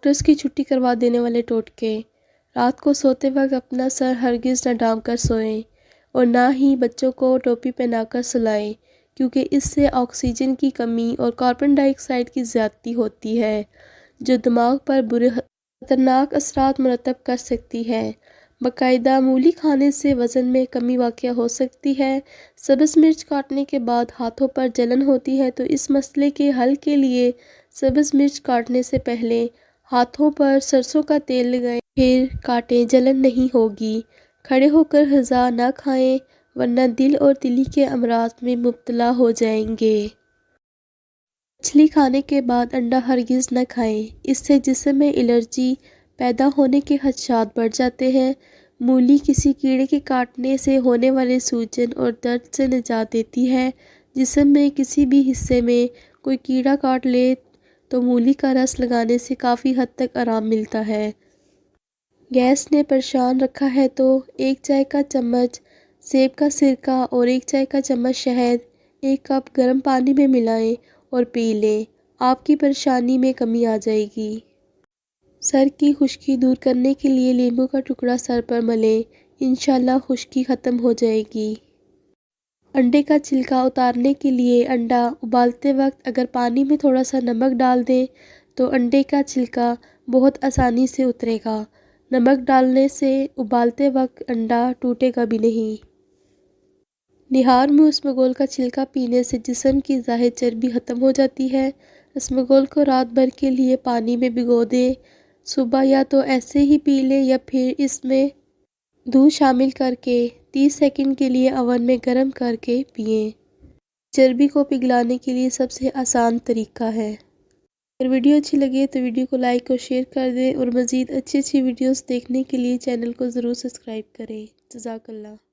Doctors کی چھٹی کروا دینے والے ٹوٹکے۔ رات کو سوتے وقت اپنا سر ہرگز نہ ڈھانپ کر سوئیں اور نہ ہی بچوں کو ٹوپی پہنا کر سلائیں، کیونکہ اس سے آکسیجن کی کمی اور کاربن ڈائی آکسائڈ کی زیادتی ہوتی ہے، جو دماغ پر برے خطرناک اثرات مرتب کر سکتی ہے۔ باقاعدہ مولی کھانے سے وزن میں کمی واقع ہو سکتی ہے۔ سبز مرچ کاٹنے کے بعد ہاتھوں پر جلن ہوتی ہے تو اس مسئلے کے حل کے لیے سبز مرچ کاٹنے سے پہلے ہاتھوں پر سرسوں کا تیل لگائیں، پھر کاٹیں، جلن نہیں ہوگی۔ کھڑے ہو کر غذا نہ کھائیں ورنہ دل اور دلی کے امراض میں مبتلا ہو جائیں گے۔ مچھلی کھانے کے بعد انڈا ہرگز نہ کھائیں، اس سے جسم میں الرجی پیدا ہونے کے خدشات بڑھ جاتے ہیں۔ مولی کسی کیڑے کے کاٹنے سے ہونے والے سوجن اور درد سے نجات دیتی ہے۔ جسم میں کسی بھی حصے میں کوئی کیڑا کاٹ لے تو مولی کا رس لگانے سے کافی حد تک آرام ملتا ہے۔ گیس نے پریشان رکھا ہے تو 1 چائے کا چمچ سیب کا سرکہ اور 1 چائے کا چمچ شہد 1 کپ گرم پانی میں ملائیں اور پی لیں، آپ کی پریشانی میں کمی آ جائے گی۔ سر کی خشکی دور کرنے کے لیے لیموں کا ٹکڑا سر پر ملیں، انشاءاللہ خشکی ختم ہو جائے گی۔ انڈے کا چھلکا اتارنے کے لیے انڈا ابالتے وقت اگر پانی میں تھوڑا سا نمک ڈال دیں تو انڈے کا چھلکا بہت آسانی سے اترے گا۔ نمک ڈالنے سے ابالتے وقت انڈا ٹوٹے گا بھی نہیں۔ نہار میں اسمگول کا چھلکا پینے سے جسم کی زائد چربی ختم ہو جاتی ہے۔ اسمگول کو رات بھر کے لیے پانی میں بھگو دیں، صبح یا تو ایسے ہی پی لیں یا پھر اس میں دودھ شامل کر کے 30 سیکنڈ کے لیے اوون میں گرم کر کے پئیں۔ چربی کو پگھلانے کے لیے سب سے آسان طریقہ ہے۔ اگر ویڈیو اچھی لگے تو ویڈیو کو لائک اور شیئر کر دیں اور مزید اچھی ویڈیوز دیکھنے کے لیے چینل کو ضرور سبسکرائب کریں۔ جزاک اللہ۔